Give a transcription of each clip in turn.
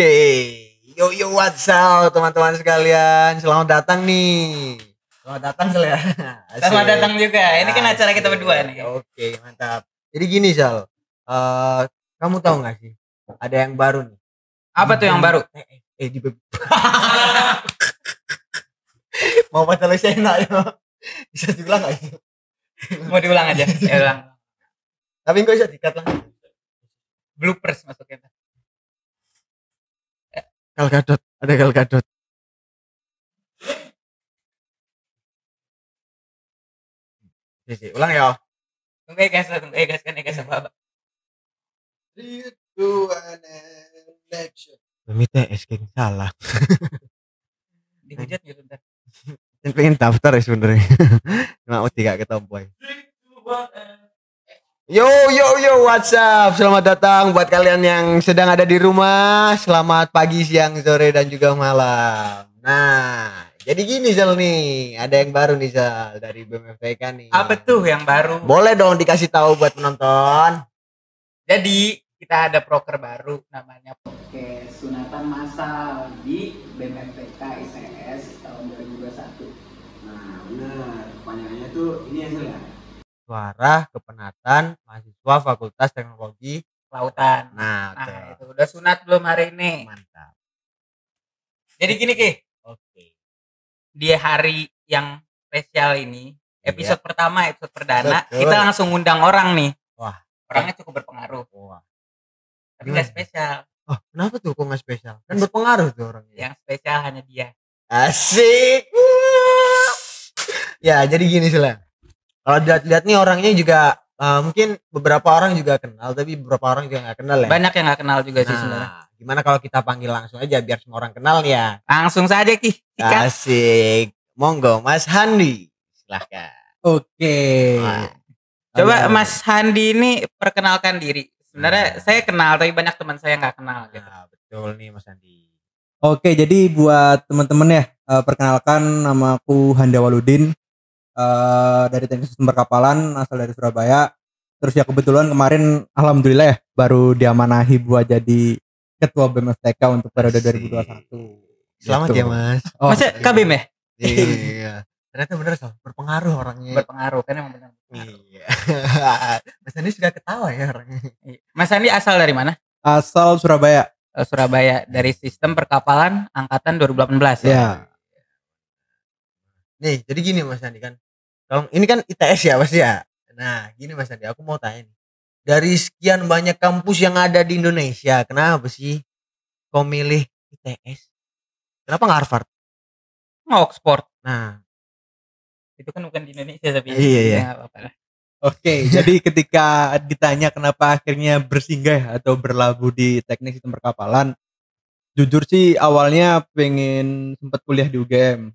Oke, yo what's up teman-teman sekalian, selamat datang nih. Selamat datang ya. Selamat datang juga. Ini kan acara kita berdua nih. Oke, mantap. Jadi gini Sal, kamu tahu nggak sih? Ada yang baru nih. Apa tuh yang baru? Di mau baca saya enak ya. Bisa diulang nggak sih? Mau diulang aja. Ya ulang. Tapi nggak bisa dikat lah. Bloopers masuknya. Gal Gadot, ada Gal Gadot. Ulang ya. Tunggu guys kan apa? 3, 2, 1, action. Demi TS King salah. Dihujat gitu ntar. Pengen daftar ya sebenarnya. Cuma tidak ketompoy. Yo, what's up? Selamat datang buat kalian yang sedang ada di rumah. Selamat pagi, siang, sore, dan juga malam. Nah, jadi gini Zal nih, ada yang baru nih Zal dari BMFTK nih. Apa tuh yang baru? Boleh dong dikasih tahu buat penonton. Jadi kita ada proker baru namanya podcast sunatan massal di BMFTK ICS tahun 2021. Nah, benar. Kepanjangannya tuh ini ya. Suara Kepenatan Mahasiswa Fakultas Teknologi Lautan. Nah, itu udah sunat belum hari ini? Mantap. Jadi gini Ki. Oke. Di hari yang spesial ini, episode pertama, episode perdana, Betul. kita langsung ngundang orang nih. Wah, orangnya cukup berpengaruh. Wah. Tapi nggak spesial. Oh, kenapa tuh kok nggak spesial? Kan berpengaruh tuh orangnya. Yang spesial hanya dia. Asik. Ya, jadi gini sih lah. Kalau dilihat nih orangnya juga mungkin beberapa orang juga kenal, tapi beberapa orang juga nggak kenal ya. Banyak yang nggak kenal juga sih sebenarnya. Gimana kalau kita panggil langsung aja biar semua orang kenal ya? Langsung saja Ki. Asik. Monggo Mas Handi. Silahkan. Oke. Coba Mas Handi ini perkenalkan diri. Sebenarnya saya kenal tapi banyak teman saya nggak kenal gitu. Betul nih Mas Handi. Oke, jadi buat teman-teman ya, perkenalkan nama aku Handi Awaludin. Dari Teknik Sistem Perkapalan, asal dari Surabaya. Terus ya kebetulan kemarin alhamdulillah ya baru diamanahi buat jadi ketua BMFTK untuk periode 2021. Selamat gitu. Ya Mas. Masa KBM ya? Iya. Ternyata bener Sal, berpengaruh orangnya. Berpengaruh kan emang benar. Iya. Mas Andi suka ketawa ya orangnya. Mas Andi asal dari mana? Asal Surabaya. Surabaya, dari Sistem Perkapalan angkatan 2018 ya. Nih, jadi gini Mas Andi kan. Kalau ini kan ITS ya Mas ya. Nah, gini Mas Andi, aku mau tanya nih. Dari sekian banyak kampus yang ada di Indonesia, kenapa sih kau milih ITS? Kenapa nggak Harvard? Oxford. Nah, itu kan bukan di Indonesia tapi iya. Oke, jadi ketika ditanya kenapa akhirnya bersinggah atau berlabuh di Teknik Sistem Perkapalan, jujur sih awalnya pengen sempat kuliah di UGM.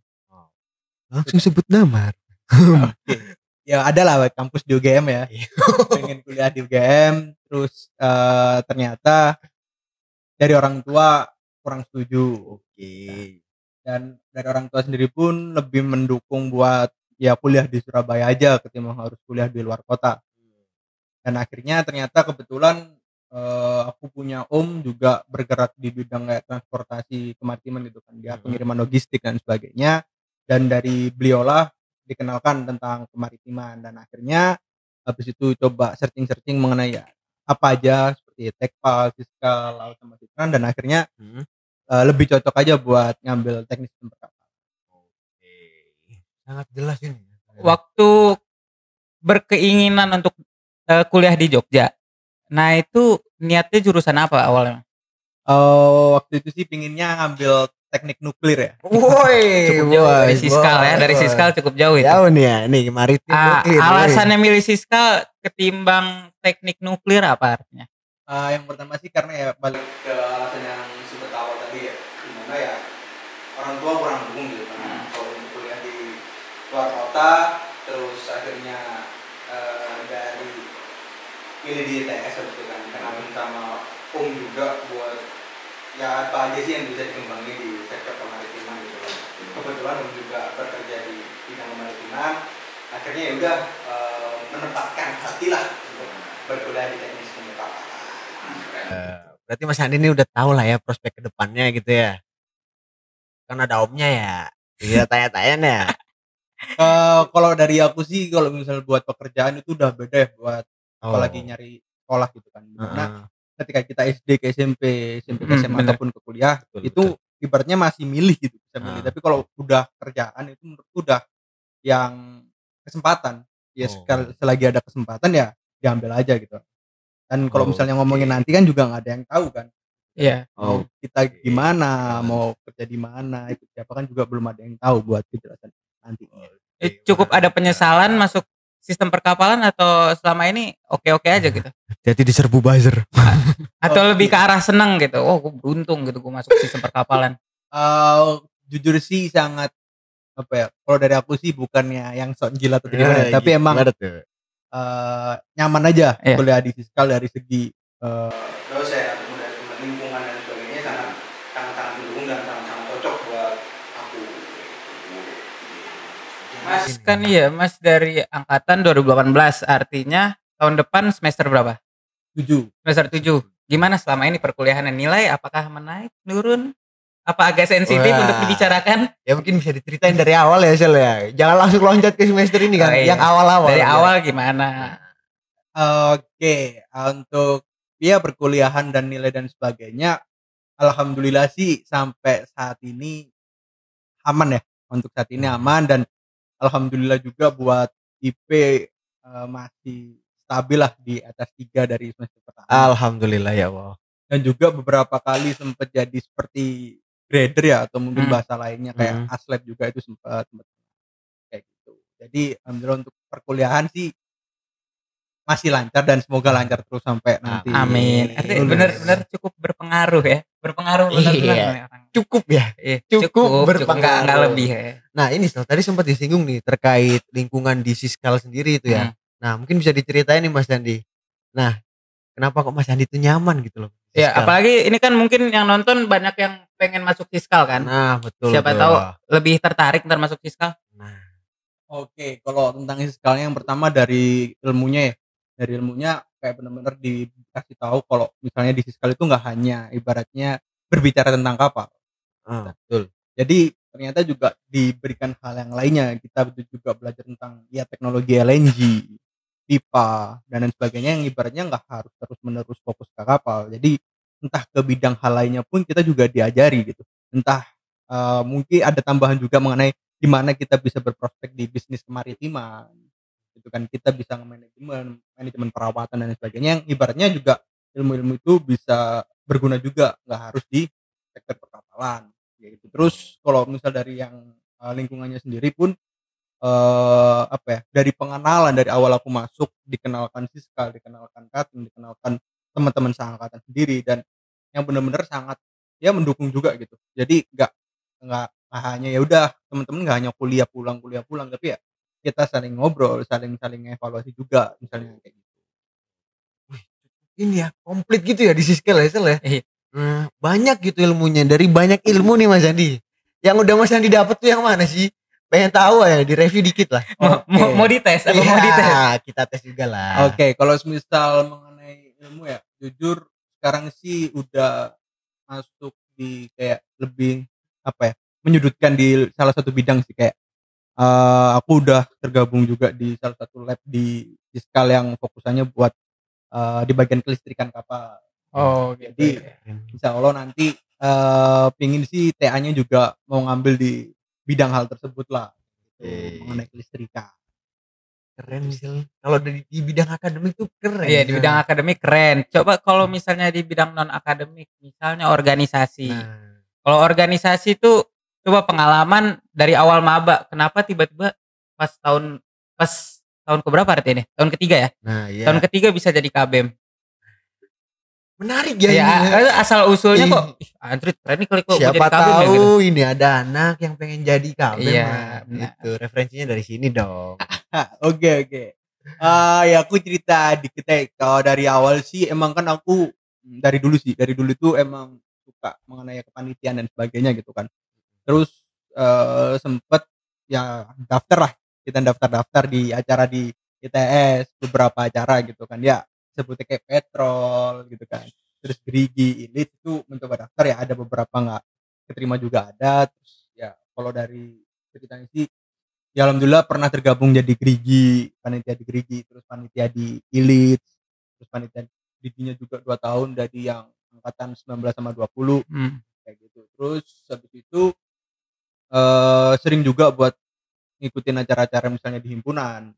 Langsung sebut nama. Oke. Ya ada lah kampus di UGM ya. Pengen kuliah di UGM, terus ternyata dari orang tua kurang setuju. Oke. Dan dari orang tua sendiri pun lebih mendukung buat ya kuliah di Surabaya aja ketimbang harus kuliah di luar kota. Dan akhirnya ternyata kebetulan aku punya om juga bergerak di bidang kayak transportasi kemaritiman gitu kan, dia pengiriman logistik dan sebagainya. Dan dari beliaulah dikenalkan tentang kemaritiman, dan akhirnya habis itu coba searching mengenai ya apa aja seperti tekpal, fiskal, otomatis dan akhirnya lebih cocok aja buat ngambil teknik sistem perkapalan. Oke, sangat jelas ini. Waktu berkeinginan untuk kuliah di Jogja, nah itu niatnya jurusan apa awalnya? Waktu itu sih pinginnya ngambil teknik nuklir ya. Woi, cukup jauh dari Siskal ya, dari Siskal cukup jauh itu. Jauh nih ya, nih maritim nuklir. Alasannya milih Siskal ketimbang teknik nuklir apa artinya? Yang pertama sih karena ya balik ke alasan yang sempat awal tadi ya, dimana ya orang tua kurang dukung gitu kan kalau untuk kuliah di luar kota, terus akhirnya dari pilih di ITS gitu kan, karena sama om juga buat ya apa aja sih yang bisa dikembangin di sektor kemaritiman gitu kan. Kebetulan om juga bekerja di bidang kemaritiman, akhirnya ya udah menempatkan hati lah untuk berkuliah di teknik sistem perkapalan. Berarti Mas Andi ini udah tahu lah ya prospek ke depannya gitu ya. Kan ada omnya ya. Iya tanya-tanya ya. Kalau dari aku sih kalau misal buat pekerjaan itu udah beda ya buat apalagi Oh. nyari sekolah gitu kan. Dimana Heeh. ketika kita SD ke SMP, SMP ke SMA Bener. ataupun ke kuliah Betul, itu betul. ibaratnya masih milih gitu, bisa milih. Ah. Tapi kalau udah kerjaan itu menurutku udah yang kesempatan. Ya Oh. selagi ada kesempatan ya diambil aja gitu. Dan kalau misalnya ngomongin Oke. nanti kan juga nggak ada yang tahu kan. Iya. Mau Oh. kita gimana, Keren. mau kerja di mana, ikut siapa kan juga belum ada yang tahu buat kejelasan nantinya. Cukup ada penyesalan masuk sistem perkapalan atau selama ini oke-oke aja gitu? Jadi diserbu buzzer. Atau lebih ke arah seneng gitu? Oh, gue beruntung gitu gue masuk sistem perkapalan. Jujur sih sangat apa ya? Kalau dari aku sih bukannya yang sok gila atau gimana, tapi emang Gimana tuh? nyaman aja Iya. kuliah di Fiskal dari segi terus ya dari lingkungan dan sebagainya sangat mendukung dan sangat cocok buat aku. Mas kan iya, Mas dari angkatan 2018, artinya tahun depan semester berapa? 7. Semester 7. Gimana selama ini perkuliahan nilai apakah menaik, turun? Apa agak sensitif Wah. untuk dibicarakan? Ya mungkin bisa diceritain dari awal ya Sel ya. Jangan langsung loncat ke semester ini kan. Oh, iya. Yang awal-awal. Dari ya. awal gimana? Oke, untuk ya perkuliahan dan nilai dan sebagainya, alhamdulillah sih sampai saat ini aman ya. Untuk saat ini aman dan alhamdulillah juga buat IP masih stabil lah di atas 3 dari semester pertama. Alhamdulillah ya Allah. Dan juga beberapa kali sempat jadi seperti grader ya atau mungkin Hmm. bahasa lainnya kayak aslab juga itu sempat kayak gitu. Jadi alhamdulillah untuk perkuliahan sih masih lancar dan semoga lancar terus sampai nanti. Amin. Artinya lulus. benar-benar cukup berpengaruh ya. Berpengaruh benar-benar Iya. nih orang. Cukup ya. Iya, Cukup enggak berpengaruh. lebih ya. Nah ini Sel, tadi sempat disinggung nih terkait lingkungan di Siskal sendiri itu ya. Nah mungkin bisa diceritain nih Mas Andi. Nah kenapa kok Mas Andi itu nyaman gitu loh? Ya, Siskal? apalagi ini kan mungkin yang nonton banyak yang pengen masuk fiskal kan. Nah betul. Siapa tuh. tahu lebih tertarik ntar masuk fiskal. Nah. Oke, kalau tentang fiskalnya yang pertama dari ilmunya ya. Dari ilmunya kayak benar-benar dikasih tahu kalau misalnya di fiskal itu nggak hanya ibaratnya berbicara tentang kapal. Betul. Jadi ternyata juga diberikan hal yang lainnya. Kita juga belajar tentang ya teknologi LNG, pipa dan lain sebagainya yang ibaratnya nggak harus terus-menerus fokus ke kapal. Jadi entah ke bidang hal lainnya pun kita juga diajari gitu. Entah mungkin ada tambahan juga mengenai di mana kita bisa berprospek di bisnis kemaritiman. Itu kan kita bisa manajemen perawatan dan lain sebagainya yang ibaratnya juga ilmu-ilmu itu bisa berguna juga, nggak harus di sektor perkapalan gitu. Terus kalau misal dari yang lingkungannya sendiri pun apa ya, dari pengenalan dari awal aku masuk dikenalkan fiskal, dikenalkan cutting, dikenalkan teman-teman seangkatan sendiri dan yang benar-benar sangat ya mendukung juga gitu. Jadi nggak hanya ya udah teman-teman nggak hanya kuliah pulang tapi ya kita saling ngobrol, saling evaluasi juga misalnya kayak gitu. Ini ya komplit gitu ya di Siskal ya Sel ya. Iya. Banyak gitu ilmunya, dari banyak ilmu nih Mas Andi. Yang udah Mas Andi dapat tuh yang mana sih? Pengen tahu ya, di review dikit lah. Mau dites apa mau dites? Kita tes juga lah. Oke, kalau misal mengenai ilmu ya, jujur sekarang sih udah masuk di kayak lebih apa ya, menyudutkan di salah satu bidang sih kayak aku udah tergabung juga di salah satu lab di Fiskal yang fokusannya buat di bagian kelistrikan kapal. Oh, Jadi gitu. insya Allah nanti pingin sih TA-nya juga mau ngambil di bidang hal tersebut lah gitu, mengenai kelistrikan. Keren sih. Kalau di bidang akademik tuh keren. Iya, di bidang akademik keren. Coba kalau misalnya di bidang non akademik, misalnya organisasi. Nah, Kalau organisasi itu coba pengalaman dari awal maba, kenapa tiba-tiba pas tahun keberapa artinya ini? Tahun ketiga ya? nah iya. Tahun ketiga bisa jadi KBM. Menarik ya Ya, ini. asal usulnya Ih. kok, Android keren nih kalau gue jadi Siapa KBM ya tahu gitu. ini ada anak yang pengen jadi KBM. Iya, Mas. benar. Gitu. Referensinya dari sini dong. Oke. Ya aku cerita dikit ya. Kalau dari awal sih emang kan aku dari dulu tuh emang suka mengenai kepanitiaan dan sebagainya gitu kan. Terus sempet ya kita daftar di acara di ITS, beberapa acara gitu kan ya, sebutnya kayak petrol gitu kan. terus Gerigi, Ilit itu mencoba daftar ya, ada beberapa nggak keterima juga ada. Terus ya kalau dari ceritanya sih ya alhamdulillah pernah tergabung jadi Gerigi, panitia di Gerigi, terus panitia di Ilit, terus panitia Geriginya juga 2 tahun dari yang angkatan 19 sama 20 kayak gitu. Terus habis itu sering juga buat ngikutin acara-acara misalnya di himpunan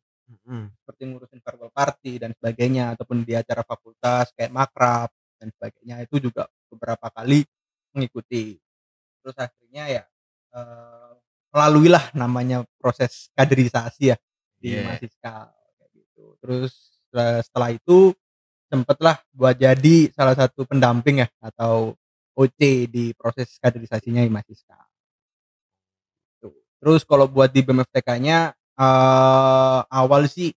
seperti ngurusin farewell party dan sebagainya, ataupun di acara fakultas kayak makrab dan sebagainya, itu juga beberapa kali mengikuti. Terus akhirnya ya melalui lah namanya proses kaderisasi ya di Mahasiswa kayak gitu. Terus setelah itu sempatlah buat jadi salah satu pendamping ya atau OC di proses kaderisasinya di Mahasiswa. Terus kalau buat di BMFTK-nya awal sih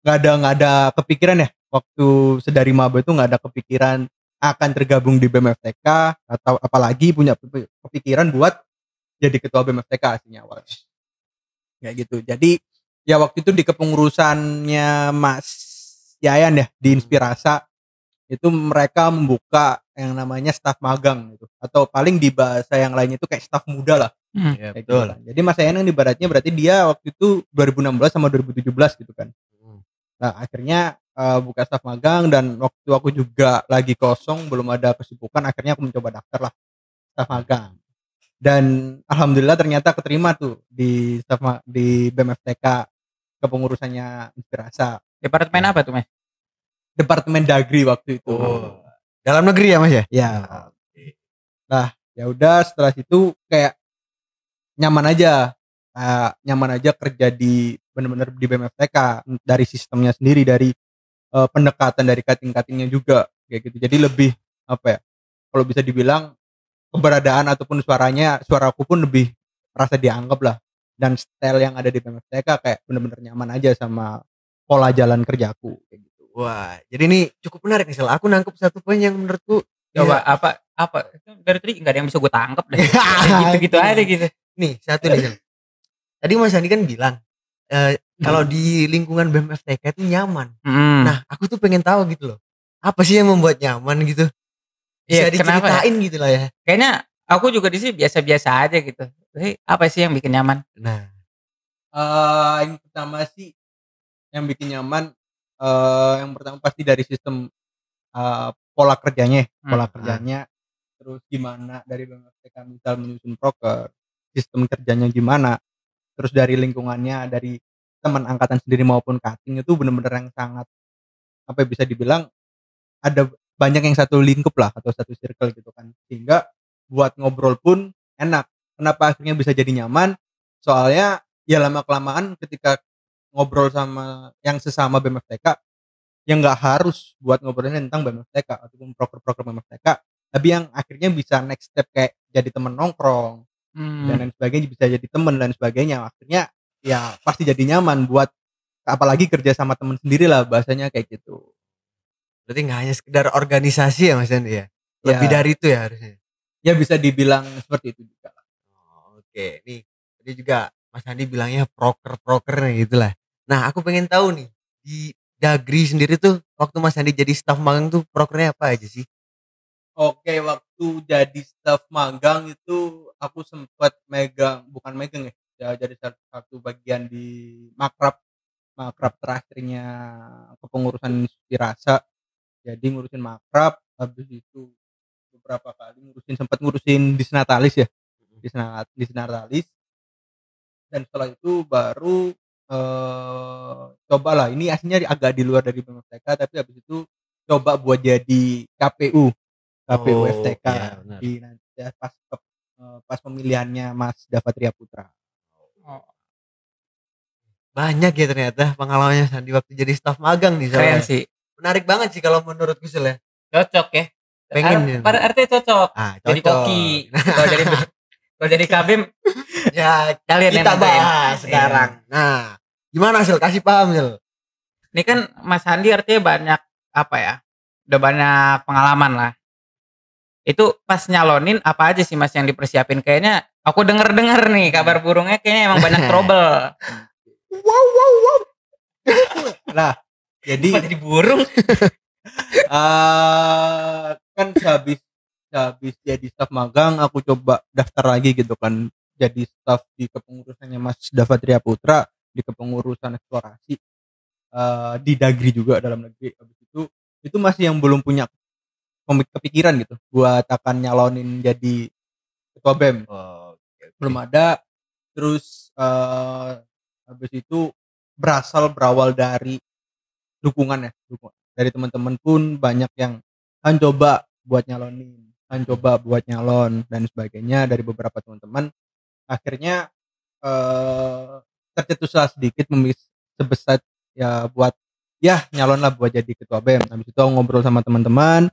nggak ada kepikiran ya, waktu sedari maba itu nggak ada kepikiran akan tergabung di BMFTK, atau apalagi punya kepikiran buat jadi ketua BMFTK aslinya awal kayak gitu. Jadi ya waktu itu di kepengurusannya Mas Yayan ya di Inspirasa itu mereka membuka yang namanya staf magang gitu, atau paling di bahasa yang lainnya itu kayak staf muda lah. Iya, Kayak betul. gitu lah. Jadi Mas Yayan kan ibaratnya berarti dia waktu itu 2016 sama 2017 gitu kan. Nah akhirnya buka staf magang, dan waktu aku juga lagi kosong belum ada kesibukan, akhirnya aku mencoba daftar lah staf magang, dan alhamdulillah ternyata keterima tuh di di BMFTK kepengurusannya Inspirasa, Departemen apa tuh, Mas? Departemen Dagri waktu itu. Dalam negeri ya Mas ya? Ya. Nah ya udah setelah itu kayak nyaman aja kerja di bener-bener di BMFTK, dari sistemnya sendiri, dari pendekatan, dari cutting-cuttingnya juga kayak gitu. Jadi lebih apa ya, kalau bisa dibilang keberadaan ataupun suaraku pun lebih merasa dianggap lah, dan style yang ada di BMFTK kayak bener-bener nyaman aja sama pola jalan kerjaku kayak gitu. Wah, jadi ini cukup menarik nih. Aku nangkep satu poin yang menurutku Coba apa dari tadi nggak ada yang bisa gue tangkap deh. Gitu-gitu aja gitu. Nih satu nih Sel. Tadi Mas Andi kan bilang kalau di lingkungan BMFTK itu nyaman. Nah aku tuh pengen tahu gitu loh, apa sih yang membuat nyaman gitu? Bisa Iya, kenapa ya? diceritain gitu lah ya. Kayaknya aku juga di sini biasa-biasa aja gitu. Tapi apa sih yang bikin nyaman? Nah Yang pertama sih yang bikin nyaman, yang pertama pasti dari sistem pola kerjanya, terus gimana dari BMFTK misal menyusun proker, sistem kerjanya gimana, terus dari lingkungannya, dari teman angkatan sendiri maupun cutting itu bener-bener yang sangat apa ya, bisa dibilang ada banyak yang satu lingkup lah atau satu circle gitu kan, sehingga buat ngobrol pun enak. Kenapa akhirnya bisa jadi nyaman? Soalnya ya lama kelamaan ketika ngobrol sama yang sesama BMFTK, yang nggak harus buat ngobrolin tentang BMFTK ataupun proker-proker BMFTK, tapi yang akhirnya bisa next step kayak jadi temen nongkrong dan lain sebagainya, bisa jadi temen dan sebagainya. Akhirnya ya pasti jadi nyaman buat, apalagi kerja sama temen sendiri lah bahasanya kayak gitu. berarti nggak hanya sekedar organisasi ya Mas Andi ya, lebih Ya. dari itu ya harusnya. Ya bisa dibilang seperti itu juga. Oke, nih tadi juga Mas Andi bilangnya proker gitu lah. Nah aku pengen tahu nih, di Dagri sendiri tuh waktu Mas Andi jadi staf magang tuh prokernya apa aja sih? Oke, waktu jadi staf magang itu aku sempat bukan megang ya jadi satu bagian di makrab terakhirnya kepengurusan Inspirasa. Jadi ngurusin makrab, habis itu beberapa kali sempat ngurusin Disnatalis ya, Disnatalis, dan setelah itu baru cobalah, ini aslinya agak di luar dari BMFTK, tapi habis itu coba buat jadi KPU FTK iya, benar. di nanti ya, pas pemilihannya Mas Davatria Putra. Banyak ya ternyata pengalamannya Sandi waktu jadi staf magang nih. Keren soalnya. sih. Menarik banget sih kalau menurutku Sel ya. Cocok ya. Pengen ya. Pada artinya cocok. Jadi cocok. koki. Kalau jadi kabim Ya kalian yang kita nentuin. bahas sekarang. Nah, gimana Sel? Kasih paham Sel. Ini kan Mas Handi artinya banyak apa ya? Udah banyak pengalaman lah. Itu pas nyalonin apa aja sih Mas yang dipersiapin? Kayaknya aku denger nih kabar burungnya kayaknya emang banyak trouble. Wow. Nah, jadi Jadi burung. Kan sehabis jadi staf magang aku coba daftar lagi gitu kan, jadi staf di kepengurusannya Mas Davatria Putra di kepengurusan eksplorasi di Dagri juga dalam negeri. Habis itu masih yang belum punya kepikiran gitu buat akan nyalonin jadi ketua BEM. Oh, oke, oke. Belum ada. Terus habis itu berawal dari dukungan dari teman-teman pun banyak yang coba buat nyalonin, coba buat nyalon dan sebagainya dari beberapa teman-teman. Akhirnya tercetuslah sedikit sebesar ya buat ya nyalon lah buat jadi ketua BEM. Habis itu aku ngobrol sama teman-teman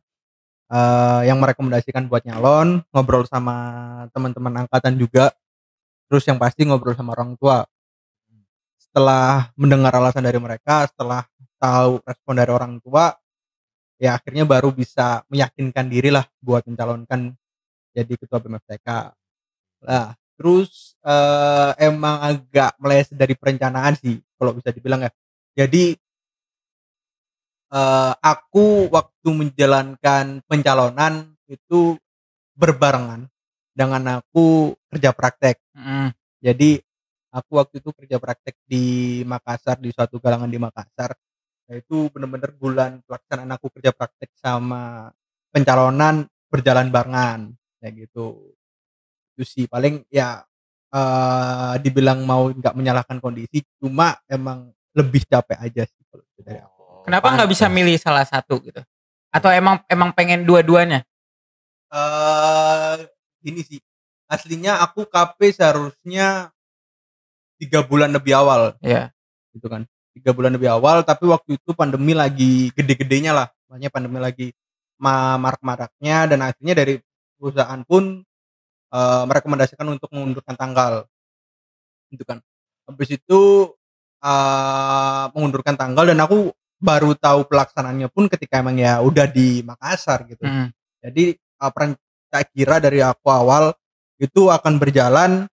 yang merekomendasikan buat nyalon, ngobrol sama teman-teman angkatan juga, terus yang pasti ngobrol sama orang tua. Setelah mendengar alasan dari mereka, setelah tahu respon dari orang tua, ya akhirnya baru bisa meyakinkan diri lah buat mencalonkan jadi ketua BMFTK. Lah, terus emang agak meleset dari perencanaan sih kalau bisa dibilang ya. Jadi aku waktu menjalankan pencalonan itu berbarengan dengan aku kerja praktek. Jadi aku waktu itu kerja praktek di Makassar, di suatu galangan di Makassar. Nah, itu bener-bener bulan pelaksanaan aku kerja praktek sama pencalonan berjalan barengan kayak gitu. Itu sih paling ya dibilang mau nggak menyalahkan kondisi, cuma emang lebih capek aja sih kalau itu dari aku. Kenapa nggak bisa milih salah satu gitu? Atau emang pengen dua-duanya? Ini sih aslinya aku KP seharusnya 3 bulan lebih awal. Iya. Gitu kan, 3 bulan lebih awal, tapi waktu itu pandemi lagi gede-gedenya lah, makanya pandemi lagi marak-maraknya, dan akhirnya dari perusahaan pun merekomendasikan untuk mengundurkan tanggal gitu kan. Habis itu mengundurkan tanggal, dan aku baru tahu pelaksanaannya pun ketika emang ya udah di Makassar gitu. Jadi saya kira dari aku awal itu akan berjalan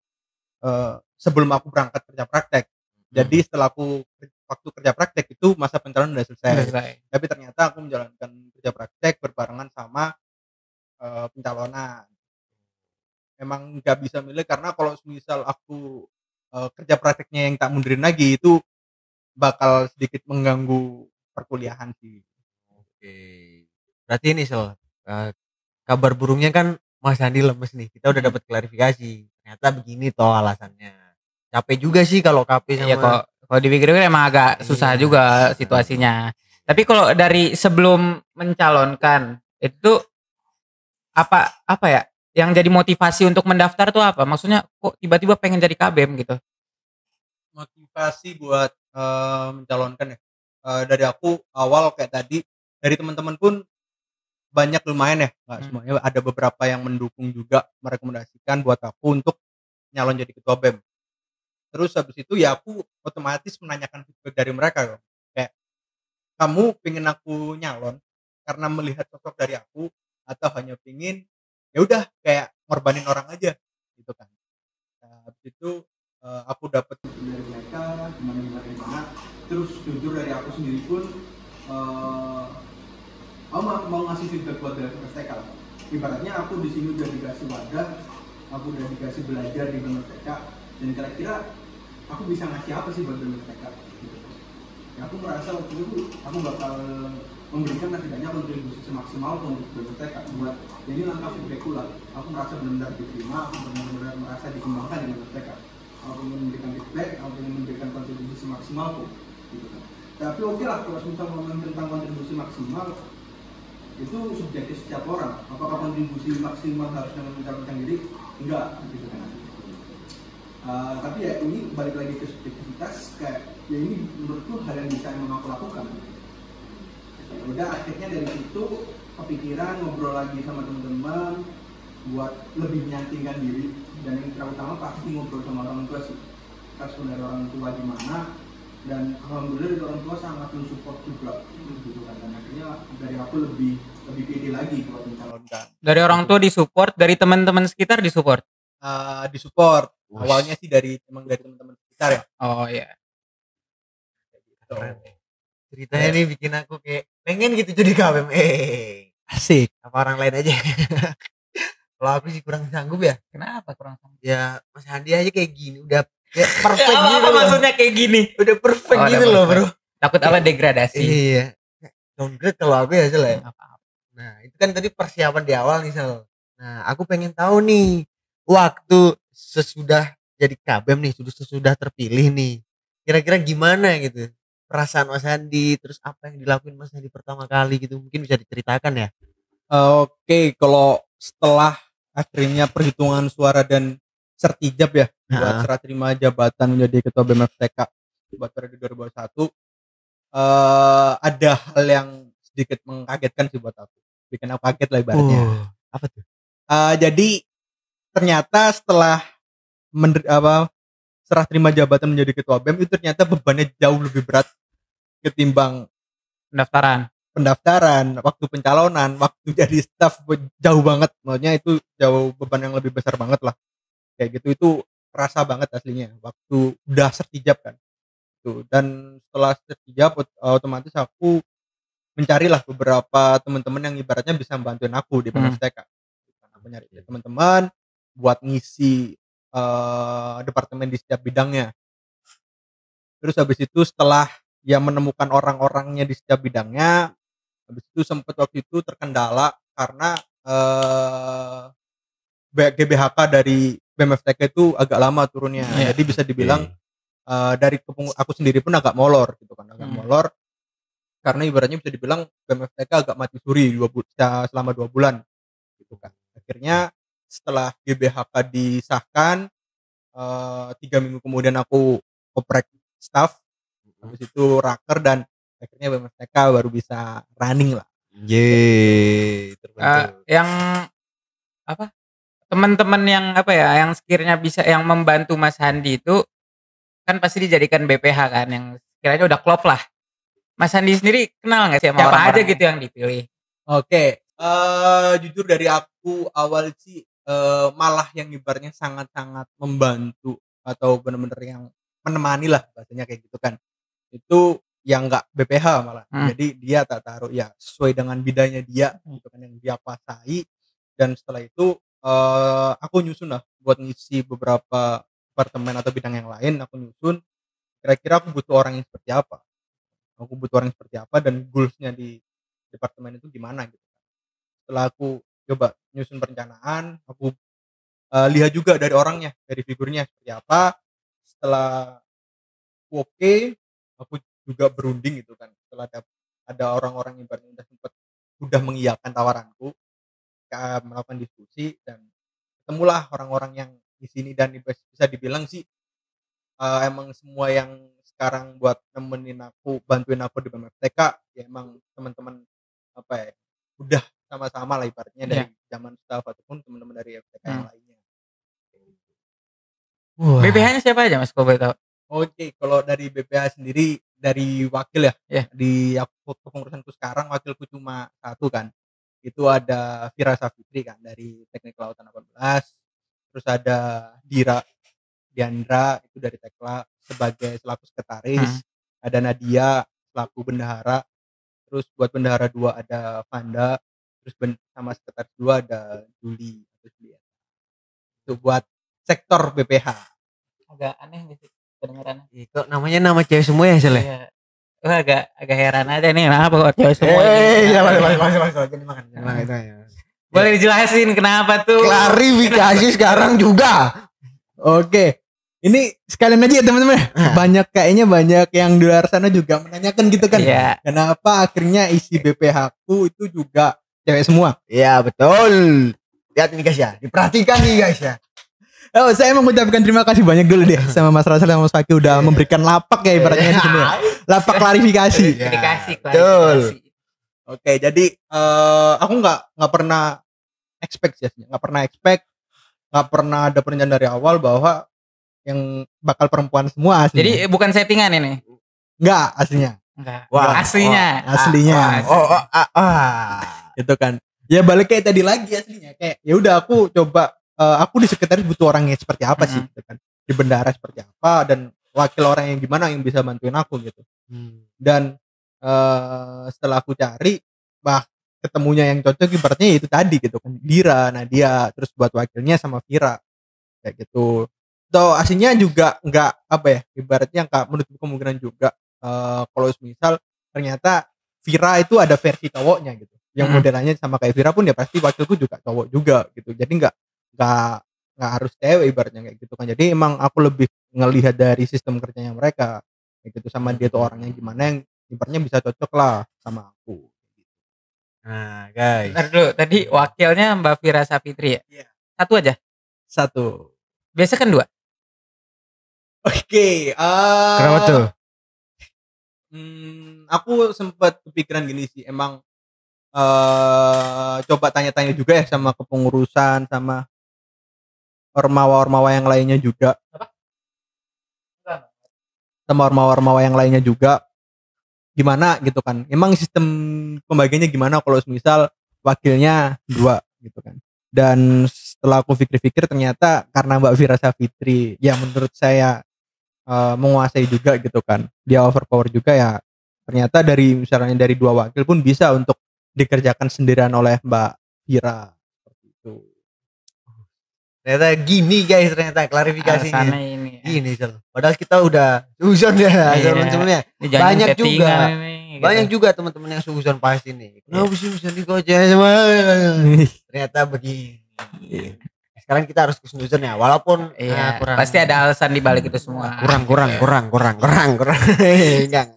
sebelum aku berangkat kerja praktek. Jadi setelah aku waktu kerja praktek itu masa pencalonan udah selesai. Tapi ternyata aku menjalankan kerja praktek berbarengan sama pencalonan. Emang nggak bisa milih, karena kalau misal aku kerja prakteknya yang tak mundurin lagi, itu bakal sedikit mengganggu perkuliahan sih. Oke. Berarti ini kabar burungnya kan Mas Andi lemes nih. Kita udah dapat klarifikasi. Ternyata begini toh alasannya. Capek juga sih kalau KP sama. Iya, kalau dipikir-pikir emang agak susah juga situasinya. Tapi kalau dari sebelum mencalonkan itu apa ya? Yang jadi motivasi untuk mendaftar tuh apa? Maksudnya kok tiba-tiba pengen jadi KBM gitu? Motivasi buat mencalonkan ya. Dari aku awal kayak tadi, dari teman-teman pun banyak lumayan ya, nggak semuanya, ada beberapa yang mendukung juga, merekomendasikan buat aku untuk nyalon jadi ketua BEM. Terus habis itu ya aku otomatis menanyakan feedback dari mereka loh. Kayak, kamu pengen aku nyalon karena melihat sosok dari aku, atau hanya pengen ya udah kayak ngorbanin orang aja gitu kan. Nah, habis itu aku dapat dari mereka gimana. Terus jujur dari aku sendiri pun aku mau ngasih feedback buat dari MFTK. Ibaratnya aku di sini udah dikasih wadah, aku udah dikasih belajar di MFTK, dan kira-kira aku bisa ngasih apa sih buat MFTK gitu. Ya, aku merasa waktu itu aku bakal memberikan setidaknya kontribusi semaksimal untuk MFTK buat jadi langkah feedbackku lah. Aku merasa benar-benar diterima, aku benar-benar merasa dikembangkan di MFTK. Aku ingin memberikan feedback, aku ingin memberikan kontribusi maksimalku gitu kan. Tapi oke lah, kalau misal ngomongin tentang kontribusi maksimal, itu subjektif setiap orang. Apakah kontribusi maksimal harus dengan mencalonkan diri? Enggak gitu kan. Tapi ya ini balik lagi ke subjektivitas, kayak ya ini menurutku hal yang bisa emang aku lakukan. Ya udah, akhirnya dari situ kepikiran ngobrol lagi sama teman-teman buat lebih menyampingkan diri, dan yang terutama pasti ngobrol sama orang tua sih. Respon dari orang tua gimana, dan alhamdulillah dari orang tua sangat mensupport juga gitu kan. Dan akhirnya dari aku lebih pede lagi buat mencalonkan. Dari orang tua disupport, dari teman-teman sekitar disupport? Disupport. Awalnya sih dari teman-teman sekitar ya. Oh iya. Gitu. ceritanya nih bikin aku kayak pengen gitu jadi KBM. Asik. Apa orang lain aja. Kalau aku sih kurang sanggup ya. Kenapa kurang sanggup? Ya Mas Handi aja kayak gini udah kayak perfect apa, gitu apa loh. maksudnya kayak gini? Udah perfect Oh, udah gitu loh, perfect. Bro. Takut apa degradasi? Iya. Downgrade kalau aku ya Sel ya. Apa-apa. Nah, itu kan tadi persiapan di awal nih, Sel. Nah, aku pengen tahu nih waktu sesudah jadi KBM nih, sudah terpilih nih. Kira-kira gimana gitu? Perasaan Mas Handi, terus apa yang dilakuin Mas Handi pertama kali gitu? Mungkin bisa diceritakan ya. Oke, kalau setelah akhirnya perhitungan suara dan sertijab ya buat serah terima jabatan menjadi ketua BMFTK buat periode 2021, ada hal yang sedikit mengagetkan sih buat aku, bikin aku kaget lah ibaratnya. Apa tuh? Jadi ternyata setelah serah terima jabatan menjadi ketua BEM itu ternyata bebannya jauh lebih berat ketimbang pendaftaran, waktu pencalonan, waktu jadi staf, jauh banget. Maksudnya itu jauh beban yang lebih besar banget lah. Kayak gitu, itu terasa banget aslinya waktu udah sertijab kan. Tuh, dan setelah sertijab otomatis aku mencarilah beberapa teman-teman yang ibaratnya bisa bantuin aku di BMFTK. Aku nyari teman-teman buat ngisi departemen di setiap bidangnya. Terus habis itu setelah ya menemukan orang-orangnya di setiap bidangnya, habis itu sempat waktu itu terkendala karena GBHK dari BMFTK itu agak lama turunnya. Jadi bisa dibilang dari aku sendiri pun agak molor gitu kan, molor karena ibaratnya bisa dibilang BMFTK agak mati suri selama 2 bulan gitu kan. Akhirnya setelah GBHK disahkan 3 minggu kemudian aku oprek staff, habis itu raker dan akhirnya BMFTK baru bisa running lah. Yang apa? Teman-teman yang apa ya, yang sekiranya bisa yang membantu Mas Handi itu kan pasti dijadikan BPH kan, yang sekiranya udah klop lah. Mas Handi sendiri kenal nggak sih sama siapa aja gitu yang dipilih? Oke, jujur dari aku awal sih malah yang ibaratnya sangat-sangat membantu atau benar-benar yang menemani lah bahasanya kayak gitu kan. Itu yang enggak BPH malah. Jadi dia tak taruh ya sesuai dengan bidangnya dia gitu kan yang dia kuasai, dan setelah itu aku nyusun lah buat ngisi beberapa departemen atau bidang yang lain. Aku nyusun kira-kira aku butuh orang yang seperti apa. Aku butuh orang yang seperti apa dan goals-nya di departemen itu gimana gitu. Setelah aku coba nyusun perencanaan, aku lihat juga dari orangnya, dari figurnya seperti apa. Setelah oke, aku juga berunding gitu kan. Setelah ada orang-orang yang udah mengiyakan tawaranku, melakukan diskusi dan ketemulah orang-orang yang di sini, dan bisa dibilang sih emang semua yang sekarang buat nemenin aku, bantuin aku di BMFTK ya emang teman-teman apa ya, udah sama-sama lah ibaratnya dari zaman staff ataupun teman-teman dari FTK yang lainnya. BPH-nya siapa aja Mas, kalau boleh tahu? Oke, kalau dari BPH sendiri dari wakil ya, di aku kepengurusanku sekarang wakilku cuma 1 kan. Itu ada Fira Safitri kan dari Teknik Kelautan 18. Terus ada Diandra itu dari Tekla sebagai selaku sekretaris. Ada Nadia selaku bendahara. Terus buat bendahara 2 ada Vanda. Terus sama sekretaris 2 ada Juli. Itu buat sektor BPH. Agak aneh nih kedengarannya. Kok namanya nama cewek semua ya Sel? Iya. Agak heran aja nih, kenapa kok cewek semua boleh dijelasin kenapa tuh? Klarifikasi sekarang juga. Oke, ini sekalian aja ya teman-teman. Kayaknya banyak yang di luar sana juga menanyakan gitu kan. Kenapa akhirnya isi BPH ku itu juga cewek semua? Iya betul. Lihat nih guys ya, diperhatikan nih guys ya. Saya mengucapkan terima kasih banyak dulu deh sama Mas Rasal sama Mas Faki udah memberikan lapak ya ibaratnya di sini ya. Lapak klarifikasi. Betul. Oke, jadi aku nggak pernah expect ya, nggak pernah ada perencanaan dari awal bahwa yang bakal perempuan semua aslinya. Jadi bukan settingan ini? Nggak, aslinya. Enggak. Aslinya. Itu kan. Ya balik kayak tadi lagi aslinya, kayak ya udah aku coba aku di sekretaris butuh orang yang seperti apa sih gitu kan. Di bendahara seperti apa dan wakil orang yang gimana yang bisa bantuin aku gitu. Dan setelah aku cari ketemunya yang cocok ibaratnya itu tadi gitu kan, Dira, Nadia, terus buat wakilnya sama Vira kayak gitu. So aslinya juga nggak apa ya, ibaratnya nggak menutup kemungkinan juga kalau misal ternyata Vira itu ada versi cowoknya gitu, yang modelannya sama kayak Vira pun ya pasti wakilku juga cowok juga gitu, jadi nggak nggak harus cewek ibaratnya kayak gitu kan. Jadi emang aku lebih ngelihat dari sistem kerjanya mereka kayak gitu, sama dia tuh orangnya gimana yang ibaratnya bisa cocok lah sama aku. Nah, guys. Ntar dulu, tadi wakilnya Mbak Vira Savitri ya? Iya. Satu aja? Satu. Biasa kan 2? Oke, Kenapa tuh? Aku sempat kepikiran gini sih, emang coba tanya-tanya juga ya sama kepengurusan, sama ormawa-ormawa yang lainnya juga. Sama ormawa-ormawa yang lainnya juga. Gimana gitu kan. Emang sistem pembagiannya gimana kalau misal wakilnya 2 gitu kan. Dan setelah aku pikir-pikir ternyata karena Mbak Vira Savitri ya menurut saya menguasai juga gitu kan. Dia overpower juga ya. Ternyata dari misalnya dari 2 wakil pun bisa untuk dikerjakan sendirian oleh Mbak Vira seperti itu. Ternyata gini guys, ternyata klarifikasinya. Alasannya ini. Gini Sel. Padahal kita udah suzon ya sebelum-sebelumnya. Banyak juga. Banyak juga teman-teman yang suzon pas ini. Kenapa sih bisa digoceh semua? Ternyata begini. Sekarang kita harus kusnuzon ya, walaupun kurang. Pasti ada alasan di balik itu semua. Kurang. Enggak.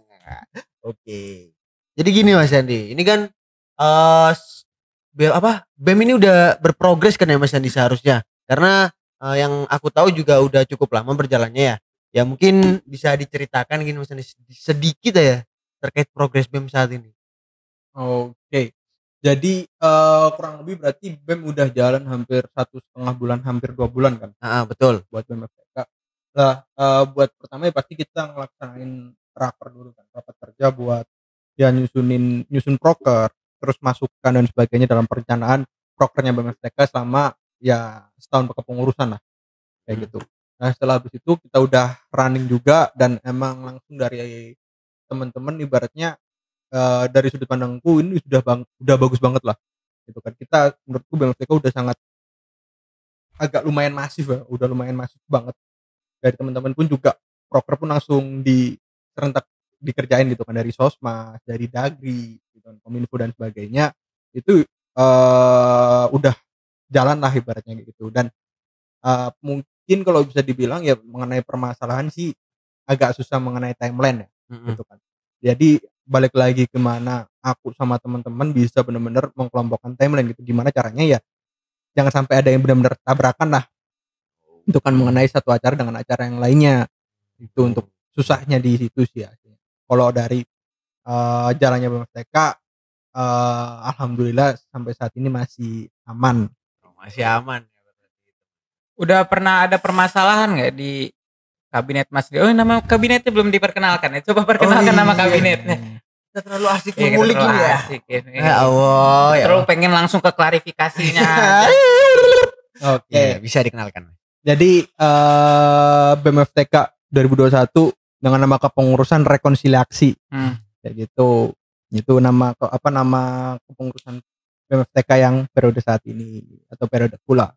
Oke. Jadi gini Mas Andi, ini kan BEM ini udah berprogres kan ya Mas Andi seharusnya. Karena yang aku tahu juga udah cukup lama berjalannya ya. Ya mungkin bisa diceritakan gini Mas Andi sedikit ya terkait progres BEM saat ini. Oke. Jadi kurang lebih berarti BEM udah jalan hampir 1,5 bulan, hampir 2 bulan kan? Betul. Buat BEM FTK. Nah, buat pertama ya pasti kita ngelaksanain raker dulu kan, rapat kerja buat ya nyusun proker, terus masukan dan sebagainya dalam perencanaan prokernya BEM FTK selama ya setahun kepengurusan lah kayak gitu. Nah setelah habis itu kita udah running juga, dan emang langsung dari teman-teman ibaratnya dari sudut pandangku ini udah bagus banget lah gitu kan. Kita menurutku BEM FTK udah sangat agak lumayan masif ya, udah lumayan masif banget. Dari teman-teman pun juga proker pun langsung serentak dikerjain gitu kan, dari Sosmas, dari Dagri gitu kan, Kominfo dan sebagainya. Itu udah jalan lah ibaratnya gitu. Dan mungkin kalau bisa dibilang ya mengenai permasalahan sih agak susah mengenai timeline ya gitu kan. Jadi balik lagi kemana aku sama teman-teman bisa benar-benar mengkelompokkan timeline gitu, gimana caranya ya jangan sampai ada yang benar-benar tabrakan lah itu kan, mengenai satu acara dengan acara yang lainnya. Itu untuk susahnya di situ sih ya. Kalau dari jalannya BEM FTK alhamdulillah sampai saat ini masih aman. Masih aman. Udah pernah ada permasalahan nggak di kabinet Mas Dio? Nama kabinetnya belum diperkenalkan ya. Coba perkenalkan nama kabinetnya. Kita terlalu asik mengulik ini ya. Ya Allah. Terlalu pengen langsung ke klarifikasinya. Oke, bisa dikenalkan. Jadi BEM FTK 2021 dengan nama kepengurusan rekonsiliasi. Kayak gitu. Itu nama kepengurusan BEM FTK yang periode saat ini atau periode pula.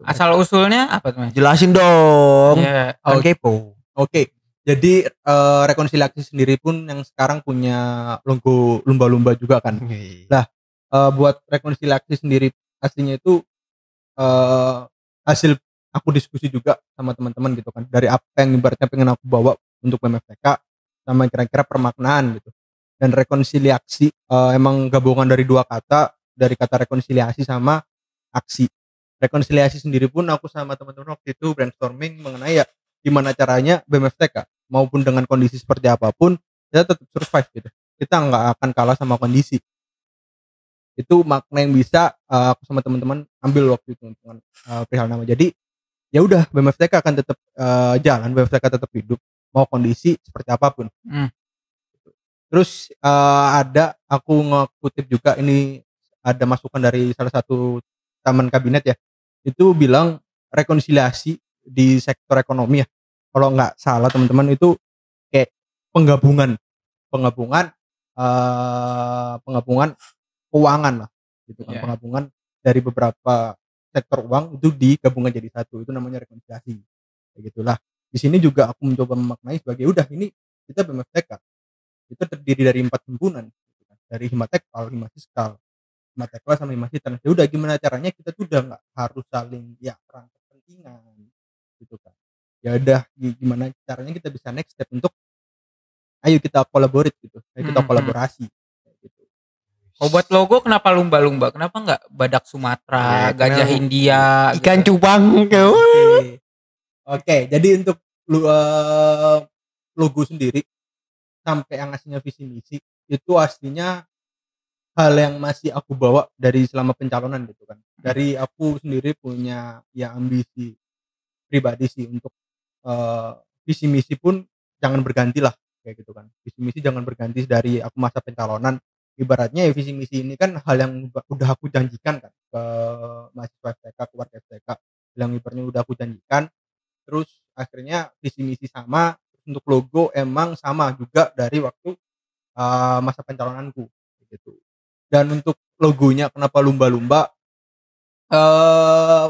Asal usulnya apa tuh Mas? Jelasin dong. Yeah. Kepo. Oke. Jadi rekonsiliasi sendiri pun yang sekarang punya logo lumba-lumba juga kan. Nah, buat rekonsiliasi sendiri aslinya itu hasil aku diskusi juga sama teman-teman gitu kan. Dari apa yang ibaratnya pengen aku bawa untuk BEM FTK sama kira-kira permaknaan gitu. Dan rekonsiliasi emang gabungan dari 2 kata, dari kata rekonsiliasi sama aksi. Rekonsiliasi sendiri pun aku sama teman-teman waktu itu brainstorming mengenai ya gimana caranya BEM FTK maupun dengan kondisi seperti apapun kita tetap survive gitu. Kita nggak akan kalah sama kondisi. Itu makna yang bisa aku sama teman-teman ambil waktu itu dengan perihal nama. Jadi ya udah BEM FTK akan tetap jalan, BEM FTK tetap hidup mau kondisi seperti apapun. Terus ada aku ngekutip juga, ini ada masukan dari salah satu teman kabinet ya, itu bilang rekonsiliasi di sektor ekonomi ya, kalau nggak salah teman-teman, itu kayak penggabungan penggabungan keuangan lah gitu kan. Iya. Penggabungan dari beberapa sektor uang itu digabungkan jadi satu, itu namanya rekonsiliasi kayak gitulah. Di sini juga aku mencoba memaknai sebagai udah ini kita BMFTK itu terdiri dari 4 himpunan gitu kan. Dari Himatekal, Himafiskal, Himatekla sama Himasitan. Ya udah gimana caranya kita tuh udah nggak harus saling ya perang kepentingan gitu kan. Ya udah gimana caranya kita bisa next step untuk ayo kita collaborate gitu. Ayo kita kolaborasi kayak gitu. Oh, buat logo kenapa lumba-lumba? Kenapa nggak badak Sumatera, Iya, gajah kenapa? India, Ikan gitu? cupang. Oke, jadi untuk logo sendiri sampai yang aslinya visi misi itu aslinya hal yang masih aku bawa dari selama pencalonan gitu kan. Dari aku sendiri punya ya ambisi pribadi sih untuk visi misi pun jangan berganti lah kayak gitu kan. Visi misi jangan berganti dari aku masa pencalonan. Ibaratnya ya visi misi ini kan hal yang udah aku janjikan kan ke mahasiswa FTK, keluarga FTK, yang ibaratnya udah aku janjikan. Terus akhirnya visi misi sama, untuk logo emang sama juga dari waktu masa pencalonanku gitu. Dan untuk logonya kenapa lumba-lumba? eh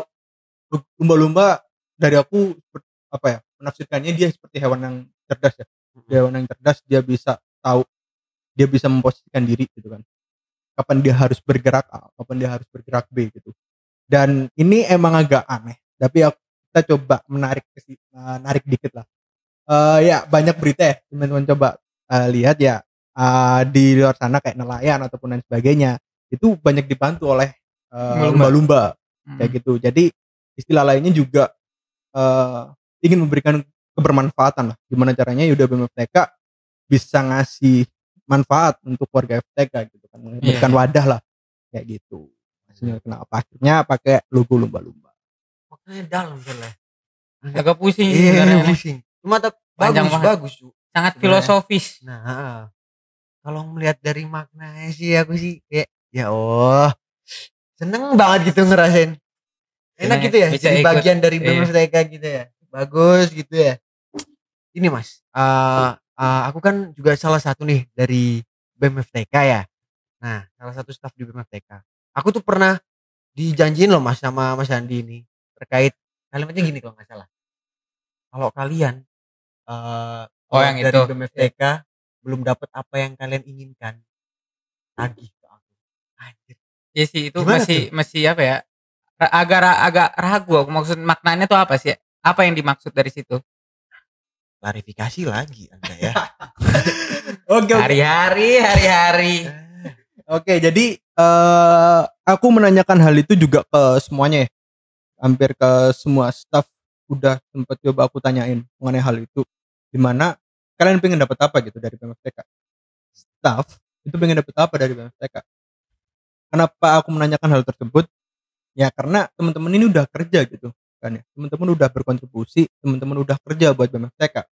Lumba-lumba dari aku apa ya, menafsirkannya dia seperti hewan yang cerdas ya. Dia hewan yang cerdas, dia bisa tahu, dia bisa memposisikan diri gitu kan. Kapan dia harus bergerak A, kapan dia harus bergerak B gitu. Dan ini emang agak aneh, tapi kita coba narik dikit lah. Ya banyak berita ya, teman-teman coba lihat ya, di luar sana kayak nelayan ataupun lain sebagainya, itu banyak dibantu oleh Lumba-lumba. lumba-lumba kayak Hmm. gitu. Jadi istilah lainnya juga ingin memberikan kebermanfaatan lah. Gimana caranya Yuda BMFTK bisa ngasih manfaat untuk warga FTK gitu kan, memberikan Iya. wadah lah kayak gitu. Maksudnya kenapa akhirnya pakai logo lumba-lumba. Makanya dalam soalnya. Agak pusing sih Iya, sebenarnya nih. pusing. Cuma Panjang bagus, banget. bagus. Cu. Sangat Sebenarnya. filosofis. Nah, kalau melihat dari maknanya sih aku sih kayak ya Allah, seneng banget gitu ngerasain. Enak Senang gitu ya, bisa jadi ikut. bagian dari Iya. BMFTK gitu ya. Bagus gitu ya. Ini Mas, aku kan juga salah satu nih dari BMFTK ya. Nah, salah satu staf di BMFTK. Aku tuh pernah dijanjiin loh Mas sama Mas Andi ini terkait kalimatnya gini kalau nggak salah. Kalau kalian Oh, kalau yang dari itu. BMFTK belum dapat apa yang kalian inginkan, tagih ke aku. Anjir, Iya sih, itu gimana tuh? masih apa ya? Agak ragu aku, maksud maknanya tuh apa sih? Apa yang dimaksud dari situ? Klarifikasi lagi Anda ya. Oke. Hari-hari. Oke, jadi aku menanyakan hal itu juga ke semuanya ya. Hampir ke semua staff udah sempat coba aku tanyain mengenai hal itu. Dimana kalian pengen dapat apa gitu dari BMFTK? Staff itu pengen dapat apa dari BMFTK? Kenapa aku menanyakan hal tersebut? Ya karena teman-teman ini udah kerja gitu kan ya. Teman-teman udah berkontribusi, teman-teman udah kerja buat BMFTK.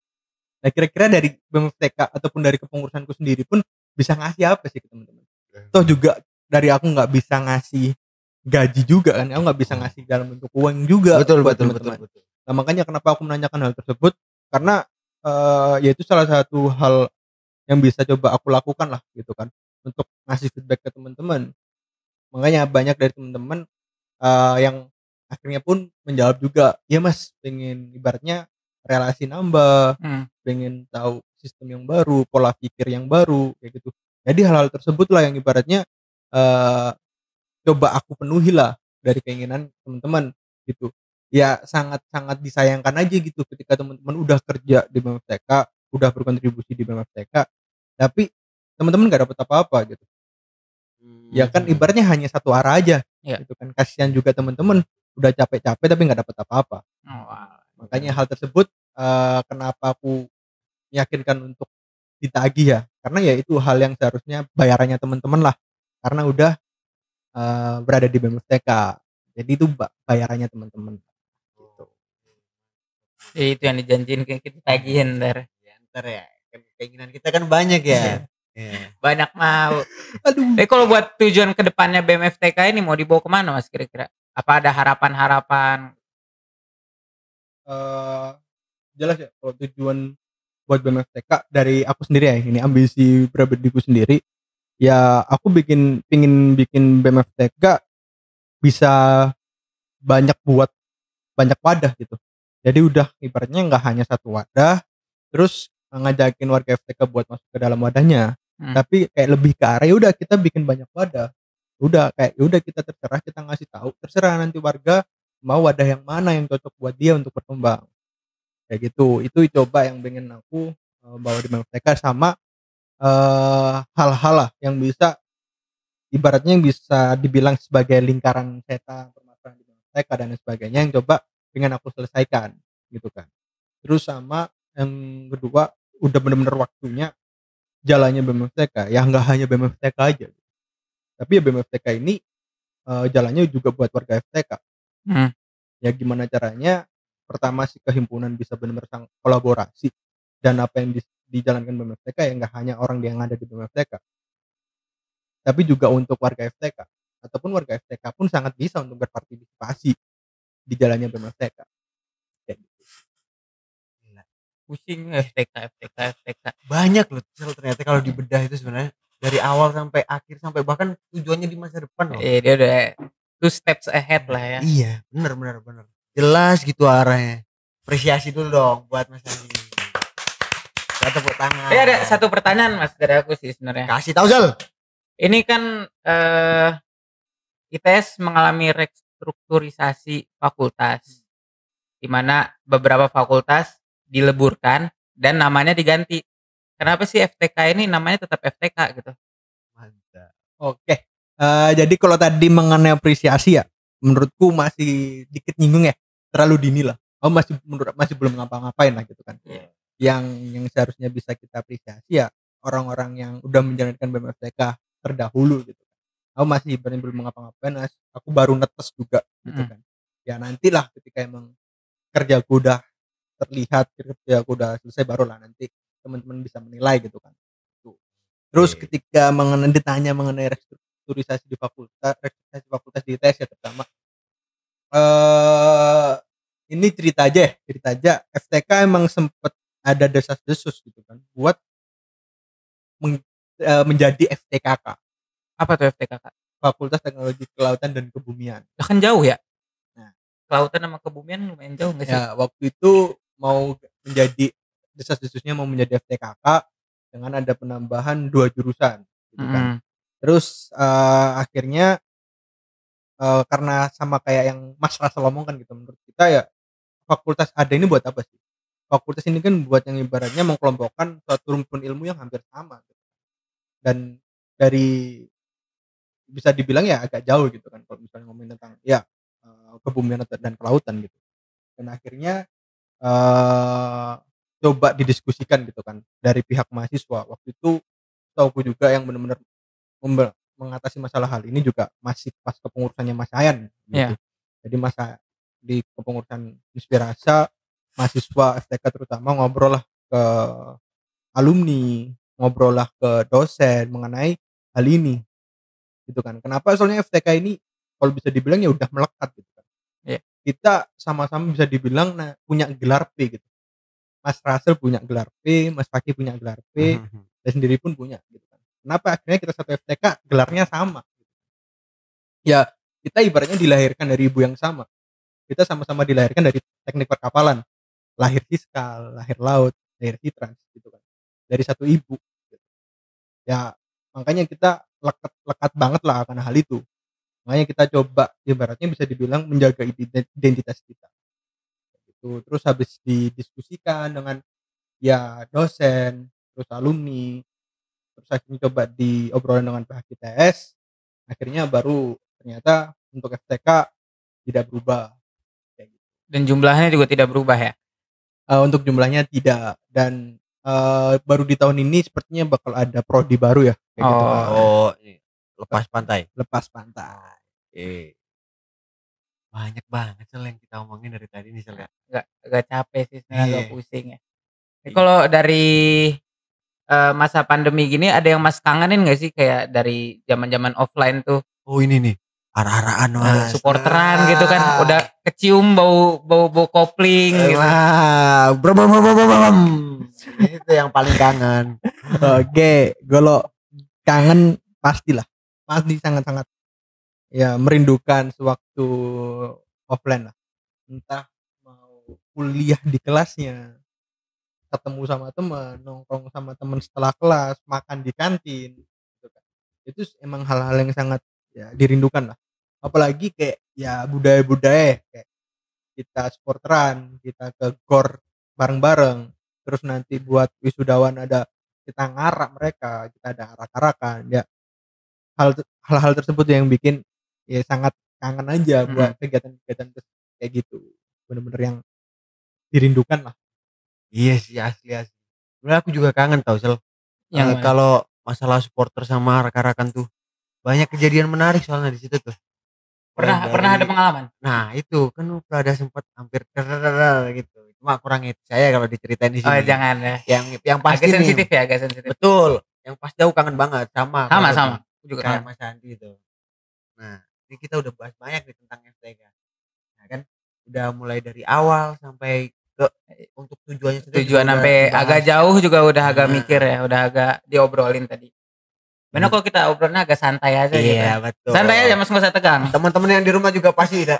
Nah, kira-kira dari BMFTK ataupun dari kepengurusanku sendiri pun bisa ngasih apa sih ke teman-teman? Toh juga dari aku nggak bisa ngasih gaji juga kan, aku nggak bisa ngasih dalam bentuk uang juga Betul, buat betul, teman-teman. betul, betul. Nah, makanya kenapa aku menanyakan hal tersebut, karena yaitu salah satu hal yang bisa coba aku lakukan lah gitu kan, untuk ngasih feedback ke teman-teman. Makanya banyak dari teman-teman yang akhirnya pun menjawab juga, ya Mas pengen ibaratnya relasi nambah, pengen tahu sistem yang baru, pola pikir yang baru kayak gitu. Jadi hal-hal tersebut lah yang ibaratnya eh, coba aku penuhi lah dari keinginan teman-teman gitu. Ya sangat-sangat disayangkan aja gitu ketika teman-teman udah kerja di BMFTK, udah berkontribusi di BMFTK, tapi teman-teman nggak dapat apa-apa gitu. Ya kan ibaratnya hanya satu arah aja Iya. gitu kan. Kasihan juga teman-teman udah capek-capek tapi nggak dapat apa-apa. Makanya hal tersebut kenapa aku meyakinkan untuk ditagih ya, karena ya itu hal yang seharusnya bayarannya teman-teman lah, karena udah berada di BMFTK, jadi itu bayarannya teman-teman gitu. Itu yang dijanjiin kayak kita tagihin ntar. Ya, ntar ya, keinginan kita kan banyak ya. Iya. Banyak mau. Aduh. Tapi kalau buat tujuan kedepannya BMFTK ini mau dibawa kemana Mas kira-kira? Apa ada harapan-harapan? Jelas ya kalau tujuan buat BMFTK dari aku sendiri ya, ini ambisi pribadiku sendiri. Ya aku pingin bikin BMFTK bisa buat banyak wadah gitu. Jadi udah ibaratnya nggak hanya satu wadah, terus ngajakin warga FTK buat masuk ke dalam wadahnya. Tapi kayak lebih ke arah ya udah kita bikin banyak wadah. Udah kayak ya udah kita terserah, kita ngasih tahu, terserah nanti warga mau wadah yang mana yang cocok buat dia untuk berkembang. Kayak gitu. Itu coba yang pengen aku bawa di BMFTK, sama hal-hal lah yang bisa ibaratnya yang bisa dibilang sebagai lingkaran setan permasalahan di BMFTK dan lain sebagainya yang coba pengen aku selesaikan gitu kan. Terus sama yang kedua, udah bener-bener waktunya jalannya BMFTK ya nggak hanya BMFTK aja, tapi ya BMFTK ini jalannya juga buat warga FTK. Ya gimana caranya, pertama sih kehimpunan bisa benar-benar kolaborasi, dan apa yang dijalankan BMFTK ya nggak hanya orang yang ada di BMFTK, tapi juga untuk warga FTK, ataupun warga FTK pun sangat bisa untuk berpartisipasi di jalannya BMFTK. Kayak gitu. Pusing FTK. Banyak loh ternyata kalau dibedah itu sebenarnya dari awal sampai akhir, sampai bahkan tujuannya di masa depan loh. Dia udah 2 steps ahead lah ya. Iya, benar. Jelas gitu arahnya. Apresiasi dulu dong buat Mas Andi. Kita tepuk tangan. Ada satu pertanyaan Mas dari aku sih sebenarnya. Kasih tahu Zal. Ini kan ITS mengalami restrukturisasi fakultas, di mana beberapa fakultas dileburkan dan namanya diganti. Kenapa sih FTK ini namanya tetap FTK gitu? Mantap. Oke. Jadi kalau tadi mengenai apresiasi ya, menurutku masih dikit nyinggung ya, terlalu dini lah. Masih belum ngapa-ngapain lah gitu kan. Yeah. Yang seharusnya bisa kita apresiasi ya orang-orang yang udah menjalankan BMFTK terdahulu gitu. Aku masih belum ngapa-ngapain, aku baru netes juga gitu kan. Ya nantilah ketika emang kerjaku udah terlihat, kerjaku udah selesai, barulah nanti teman-teman bisa menilai gitu kan. Terus ketika ditanya mengenai restrukturisasi di fakultas di ITS ya terutama, ini cerita aja FTK emang sempet ada desas-desus gitu kan buat menjadi FTKK. Apa tuh FTKK? Fakultas Teknologi Kelautan dan Kebumian. Kan jauh ya? Nah, kelautan sama kebumian lumayan jauh nggak sih? Ya waktu itu mau menjadi desas-desusnya mau menjadi FTKK dengan ada penambahan 2 jurusan gitu kan. Terus akhirnya karena sama kayak yang Mas Rasel omongkan gitu, menurut kita ya fakultas ada ini buat apa sih? Fakultas ini kan buat yang ibaratnya mengkelompokkan suatu rumpun ilmu yang hampir sama gitu. Dan dari bisa dibilang ya agak jauh gitu kan kalau misalnya ngomongin tentang ya kebumian dan kelautan gitu. Dan akhirnya coba didiskusikan gitu kan dari pihak mahasiswa. Waktu itu tauku juga yang benar-benar mengatasi masalah hal ini juga masih pas kepengurusannya Mas Ayan gitu. Yeah. Jadi masa di kepengurusan Inspirasa, mahasiswa FTK terutama ngobrol lah ke alumni, ngobrol lah ke dosen mengenai hal ini gitu kan. Kenapa? Soalnya FTK ini kalau bisa dibilang ya udah melekat gitu kan. Yeah. Kita sama-sama bisa dibilang punya gelar P gitu. Mas Rasel punya gelar P, Mas Fakih punya gelar P, saya sendiri pun punya gitu kan. Kenapa akhirnya kita satu FTK gelarnya sama? Ya kita ibaratnya dilahirkan dari ibu yang sama. Kita sama-sama dilahirkan dari teknik perkapalan, lahir fiskal, lahir laut, lahir hitrans gitu kan. Dari satu ibu. Gitu. Ya makanya kita lekat banget lah akan hal itu. Makanya kita coba ibaratnya bisa dibilang menjaga identitas kita. Gitu. Terus habis didiskusikan dengan ya dosen, terus alumni, terus akhirnya coba diobrolin dengan pihak ITS, akhirnya baru ternyata untuk FTK tidak berubah. Dan jumlahnya juga tidak berubah ya? Untuk jumlahnya tidak, dan baru di tahun ini sepertinya bakal ada prodi baru ya. Kayak gitu. Lepas pantai. Banyak banget Sel yang kita omongin dari tadi nih Sel. Gak capek sih sebenarnya, agak pusing ya. Kalau dari masa pandemi gini ada yang Mas kangenin gak sih kayak dari zaman-zaman offline tuh? Oh ini nih arah-arahan Mas. Supporteran gitu kan, udah kecium bau kopling gitu. Itu yang paling kangen. Oke, kalau kangen pastilah, pasti sangat-sangat ya merindukan sewaktu offline lah. Entah mau kuliah di kelasnya, ketemu sama teman, nongkrong sama teman setelah kelas, makan di kantin, gitu kan. Itu emang hal-hal yang sangat ya dirindukan lah. Apalagi kayak ya budaya-budaya kayak kita sporteran, kita ke gor bareng-bareng, terus nanti buat wisudawan ada kita ngarak mereka, kita ada arak-arakan, ya hal-hal tersebut yang bikin ya sangat kangen aja buat kegiatan-kegiatan kayak gitu, bener-bener yang dirindukan lah. Iya sih, asli. Sebenarnya aku juga kangen tau Sel. Yang mana? Kalau masalah supporter sama rekan-rekan tuh banyak kejadian menarik soalnya di situ tuh. Mulai pernah ada dari- pengalaman? Nah itu kan udah ada sempat hampir gitu. Cuma kurang itu saya kalau diceritain di Oh sini. jangan ya. Yang pasti Agak nih, sensitif ya, agak sensitif. betul. Yang pasti aku kangen banget sama. Sama kurang sama. lebih. Aku juga Kayak kangen. Mas Andi itu. Nah, ini kita udah bahas banyak nih tentang FTK. Nah kan, udah mulai dari awal sampai ke untuk tujuannya sendiri Tujuan juga sampai udah dibahas. agak jauh juga udah agak Nah. mikir ya, udah agak diobrolin tadi. Benar kalau kita obrolnya agak santai aja gitu. Iya betul. Santai aja Mas, nggak usah tegang. Teman-teman yang di rumah juga pasti udah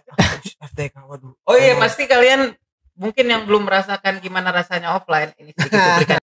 FTK waduh. Oh iya, pasti kalian mungkin yang belum merasakan gimana rasanya offline, ini sedikit cuplikan.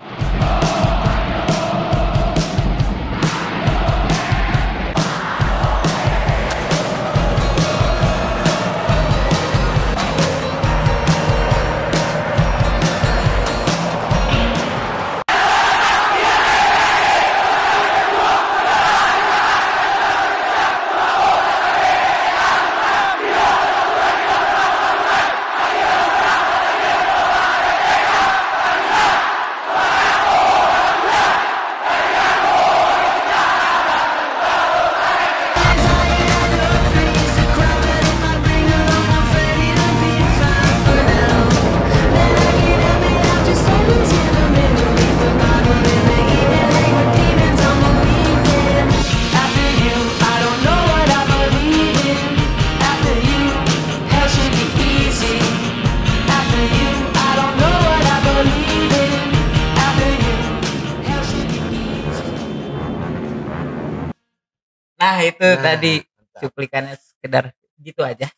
Nah itu Nah, tadi mantap. cuplikannya sekedar gitu aja.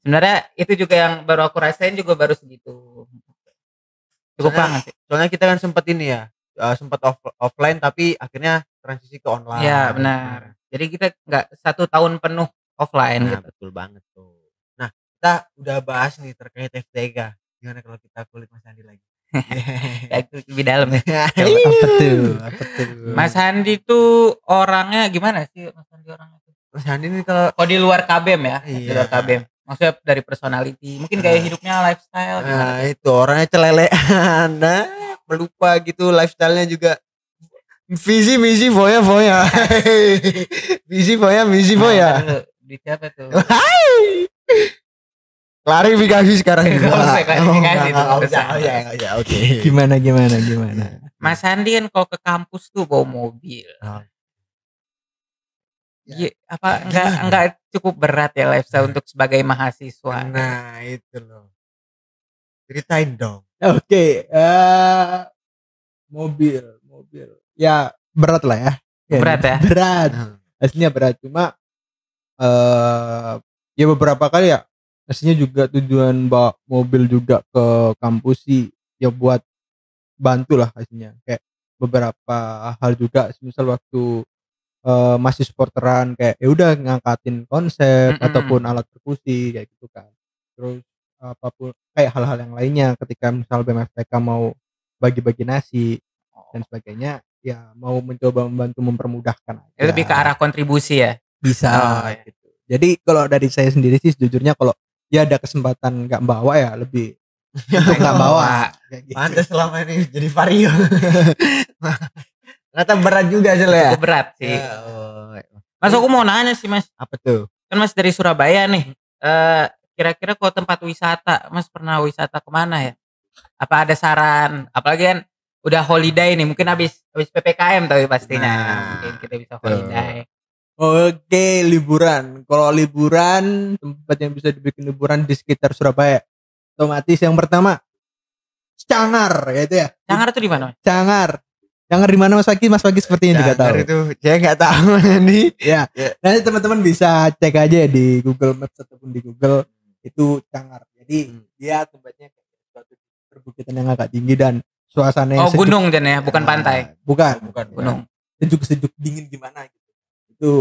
Sebenarnya itu juga yang baru aku rasain juga baru segitu. Cukup Soalnya- banget sih. Soalnya kita kan sempat ini ya, sempat offline tapi akhirnya transisi ke online. Iya benar. Jadi kita nggak 1 tahun penuh offline Nah, gitu. betul banget tuh. Nah, kita udah bahas nih terkait FTK. Gimana kalau kita kulik Mas Andi lagi? Ya, itu lebih dalam ya. Apa tuh? Mas Handi tuh orangnya gimana sih Mas Handi orangnya tuh? Mas Andi nih kalau Oh di luar KBM ya? Di Iya. luar KBM. Maksudnya dari personality, mungkin gaya hidupnya, lifestyle gimana? nah, itu orangnya celelean. Nah, melupa gitu lifestyle-nya juga. Visi misi foya. Visi foya misi foya. Nah, di siapa tuh? Klarifikasi sekarang juga. Nggak usah klarifikasi, Nggak itu nggak usah. Oke. Gimana? Mas Handi kan kalau ke kampus tuh bawa mobil. Oh. Iya, apa enggak cukup berat ya lifestyle untuk sebagai mahasiswa. Nah, itu loh. Ceritain dong. Oke, mobil. Ya berat lah ya. Berat ya? Berat. Aslinya berat, cuma ya beberapa kali ya. Aslinya juga tujuan bawa mobil juga ke kampus sih ya buat bantu lah aslinya. Kayak beberapa hal juga, misal waktu masih sporteran kayak ya udah ngangkatin konsep ataupun alat perkusi kayak gitu kan. Terus apapun kayak hal-hal yang lainnya ketika misal BMFTK mau bagi-bagi nasi dan sebagainya, ya mau mencoba membantu mempermudahkan aja. Itu lebih ke arah kontribusi ya. Bisa Oh, iya. gitu. Jadi kalau dari saya sendiri sih sejujurnya kalau ya ada kesempatan nggak bawa ya lebih untuk nggak bawa kayak gitu. Pantes selama ini jadi vario. Ternyata berat juga sih ya. Cukup berat sih. Ya, oh. Mas aku mau nanya sih Mas. Apa tuh? Kan Mas dari Surabaya nih. Kira-kira kalau tempat wisata, Mas pernah wisata kemana ya? Apa ada saran? Apalagi kan udah holiday nih, mungkin habis PPKM tapi pastinya. Nah, Mungkin kita bisa betul. holiday. Oke, liburan. Kalau liburan tempat yang bisa dibikin liburan di sekitar Surabaya. Otomatis yang pertama Cangar ya itu ya. Cangar tuh di mana? Cangar di mana Mas Faki? Mas Faki sepertinya juga tahu. Itu saya nggak tahu nih. Ya. Nanti teman-teman bisa cek aja di Google Maps ataupun di Google itu Cangar. Jadi dia tempatnya kayak suatu perbukitan yang agak tinggi dan suasana yang sejuk. Gunung Jan ya, bukan pantai. Bukan Gunung. Sejuk dingin gimana gitu. Itu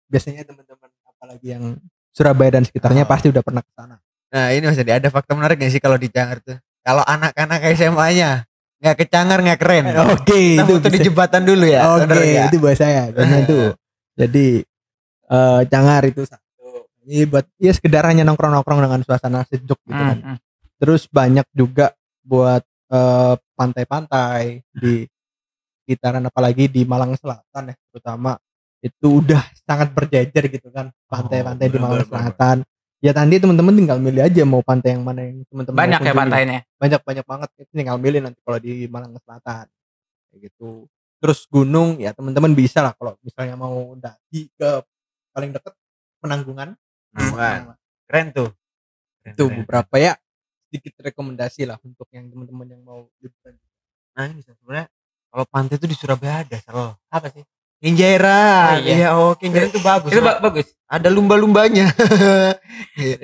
biasanya teman-teman apalagi yang Surabaya dan sekitarnya pasti udah pernah ke sana. Nah ini Mas Andi, ada fakta menarik gak sih kalau di Cangar tuh? Kalau anak-anak SMA-nya nggak ke Cangar nggak keren. Oke, kita foto di jembatan dulu ya. Oke, itu buat saya. Karena itu. Jadi Cangar itu satu. Ini buat ya sekedar hanya nongkrong-nongkrong dengan suasana sejuk gitu kan. Terus banyak juga buat pantai-pantai di sekitaran apalagi di Malang Selatan ya terutama itu udah sangat berjejer gitu kan pantai-pantai di Malang Selatan. Ya nanti teman-teman tinggal milih aja mau pantai yang mana yang teman-teman banyak ya pantainya. Banyak banget itu tinggal milih nanti kalau di Malang Selatan kayak gitu. Terus gunung ya teman-teman bisa lah kalau misalnya mau daki ke paling dekat Penanggungan. Keren tuh. Itu beberapa ya sedikit rekomendasi lah untuk yang teman-teman yang mau liburan. Nah ini sebenarnya kalau pantai itu di Surabaya ada Sal. Apa sih? Kenjeran. Iya, Kenjeran itu bagus. Itu bagus. Ada lumba-lumbanya.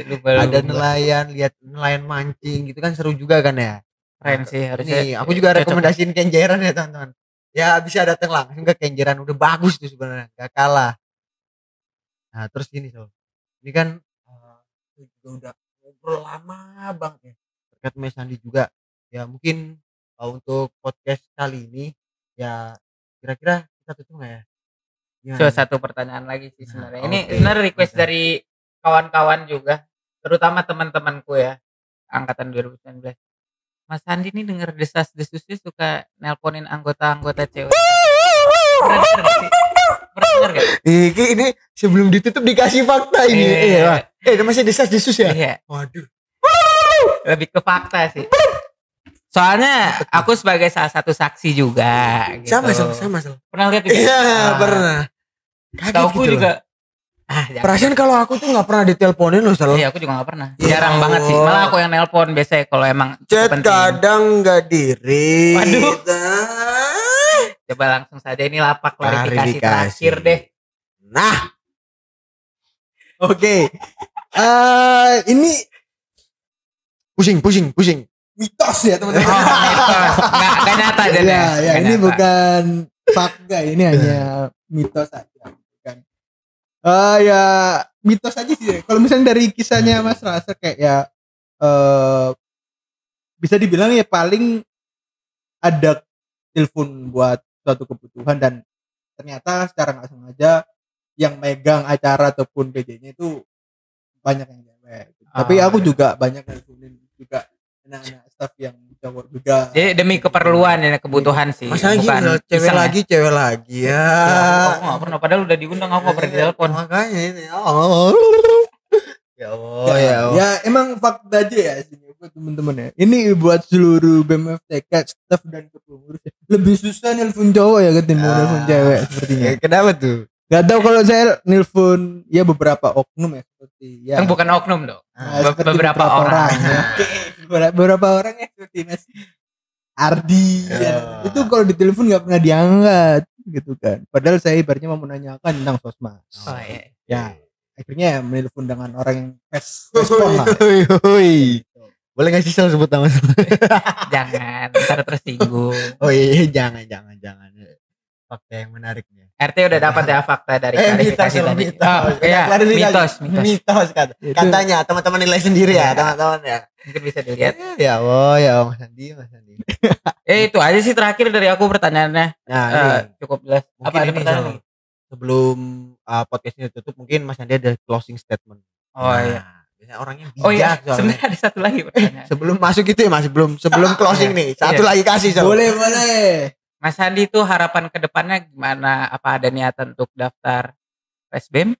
Lumba-lumba. Ada nelayan, lihat nelayan mancing gitu kan seru juga kan ya. Keren sih harusnya. Nih, aku juga rekomendasiin Kenjeran ya teman-teman. Ya bisa datang langsung ke Kenjeran, udah bagus tuh sebenarnya, gak kalah. Nah terus gini Sal. Ini kan juga udah ngobrol lama banget ya. Terkait Mas Andi juga. Ya mungkin untuk podcast kali ini ya kira-kira kita tutup nggak ya? Satu pertanyaan lagi sih sebenarnya. Ini sebenarnya request dari kawan-kawan juga, terutama teman-temanku ya, angkatan 2019. Mas Andi ini denger desas-desusnya suka nelponin anggota-anggota cewek. Pernah denger gak? Ini sebelum ditutup dikasih fakta ini. Masih desas-desus ya? Iya. Waduh. Lebih ke fakta sih. Soalnya aku sebagai salah satu saksi juga gitu. Sama. Pernah lihat itu? Iya, pernah. Tahu aku gitu juga. Perasaan kalau aku tuh nggak pernah diteleponin loh Sal. Iya, aku juga nggak pernah. Jarang banget sih. Malah aku yang nelpon biasanya kalau emang chat penting. Kadang nggak diri. Waduh. Coba langsung saja ini lapak klarifikasi terakhir deh. Nah. Oke. Ini pusing. Mitos ya teman-teman. Nggak nyata jadi. Ya, ini bukan fakta, ini hanya mitos aja. Bukan. Ya mitos aja sih. Kalau misalnya dari kisahnya Mas Rasa kayak ya bisa dibilang ya paling ada telepon buat suatu kebutuhan dan ternyata secara nggak sengaja yang megang acara ataupun PJ-nya itu banyak yang cewek. Tapi aku juga banyak nelponin juga anak-anak staff yang cowok juga. Jadi demi keperluan dan kebutuhan sih. Masalah gini, cewek lagi ya. Aku nggak pernah, padahal udah diundang aku nggak pernah ditelepon. Makanya ini. Ya Allah. Ya emang fakta aja ya sini buat teman-teman ya. Ini buat seluruh BMFTK staff dan kepengurus. Lebih susah nelpon cowok ya ketimbang nelpon cewek sepertinya. Kenapa tuh? Gak tahu kalau saya nelpon ya beberapa oknum ya seperti ya. Bukan oknum dong. Beberapa orang. Ya. Beberapa orang ya seperti Mas Ardi. Ya. Itu kalau ditelepon nggak pernah diangkat gitu kan. Padahal saya ibaratnya mau menanyakan tentang sosmas. Oh iya. Ya akhirnya menelpon dengan orang yang respon lah. Boleh nggak sih Sal sebut nama? Jangan, ntar tersinggung. Oh iya, jangan. Fakta yang menariknya. RT udah dapat ya fakta dari klarifikasi tadi. Mitos katanya teman-teman nilai sendiri ya teman-teman ya. Mungkin bisa dilihat. Ya Allah, Mas Andi. Itu aja sih terakhir dari aku pertanyaannya. Nah, cukup jelas. Apa ada pertanyaan? Sebelum podcast ini tutup mungkin Mas Andi ada closing statement. Oh iya. Biasanya orangnya bijak. Oh iya, sebenarnya ada satu lagi pertanyaan. Sebelum masuk itu ya Mas, sebelum closing nih. Satu lagi kasih Sal. Boleh. Mas Andi itu harapan ke depannya gimana? Apa ada niatan untuk daftar PSBM?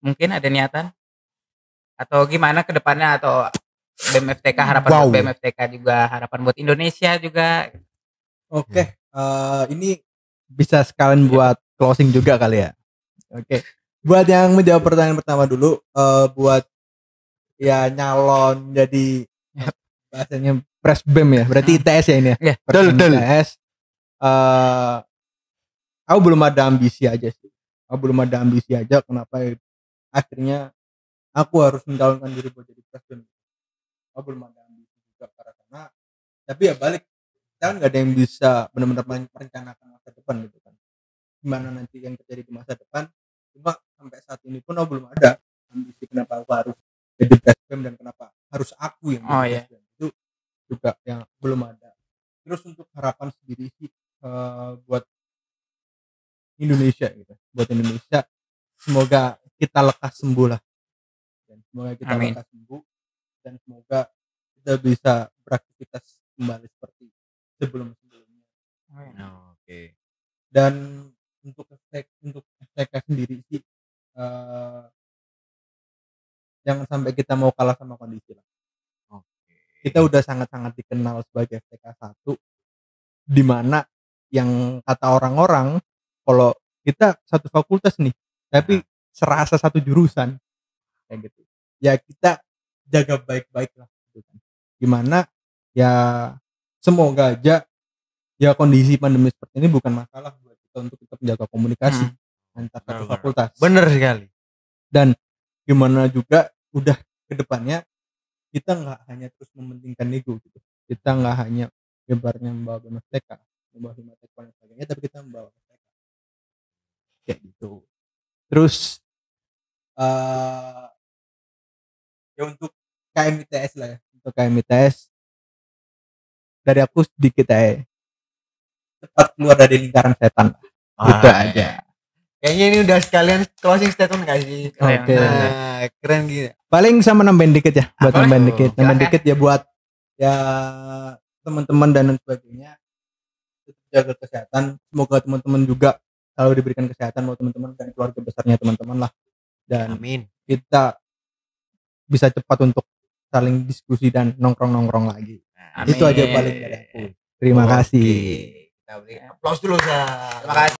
Mungkin ada niatan? Atau gimana ke depannya? Atau BMFTK harapan buat BMFTK juga, harapan buat Indonesia juga? Oke. Ini bisa sekalian buat closing juga kali ya. Oke. Buat yang menjawab pertanyaan pertama dulu, buat ya nyalon jadi bahasanya Press BEM ya, berarti ITS ya ini ya. Iya, Press BEM betul. ITS. Aku belum ada ambisi aja sih. Kenapa ya? Akhirnya aku harus mencalonkan diri buat jadi Press BEM. Aku belum ada ambisi juga karena tapi ya balik, kita kan nggak ada yang bisa benar-benar merencanakan masa depan gitu kan. Gimana nanti yang terjadi di masa depan. Cuma sampai saat ini pun aku belum ada ambisi kenapa aku harus jadi Press BEM dan kenapa harus aku yang jadi Press BEM. Itu juga yang belum ada. Terus untuk harapan sendiri sih buat Indonesia gitu. Buat Indonesia semoga kita lekas sembuh lah. Dan semoga kita Amin. lekas sembuh dan semoga kita bisa beraktivitas kembali seperti sebelum-sebelumnya. Oke. Dan untuk STK sendiri sih jangan sampai kita mau kalah sama kondisi lah. Kita udah sangat-sangat dikenal sebagai STK 1 di mana yang kata orang-orang kalau kita satu fakultas nih tapi serasa satu jurusan kayak gitu. Ya kita jaga baik-baik lah gitu kan. Gimana ya semoga aja ya kondisi pandemi seperti ini bukan masalah buat kita untuk tetap menjaga komunikasi antar satu fakultas. Bener sekali. Dan gimana juga udah kedepannya kita nggak hanya terus mementingkan ego gitu. Kita nggak hanya ibaratnya membawa BMSTK, membawa Himatek dan sebagainya, tapi kita membawa STK kayak gitu. Terus ya untuk KMITS lah ya, untuk KMITS dari aku sedikit aja, cepat keluar dari lingkaran setan. Gitu aja. Kayaknya ini udah sekalian closing statement gak sih? Oke. Nah, keren gitu. Paling sama nambahin dikit ya, buat Apa? nambahin dikit, Silakan. dikit ya buat ya teman-teman dan sebagainya. Tetap jaga kesehatan. Semoga teman-teman juga selalu diberikan kesehatan buat teman-teman dan keluarga besarnya teman-teman lah. Dan Amin. kita bisa cepat untuk saling diskusi dan nongkrong-nongkrong lagi. Amin. Itu aja paling dari aku. Terima kasih. Kita beri applause dulu, Sa. Terima kasih.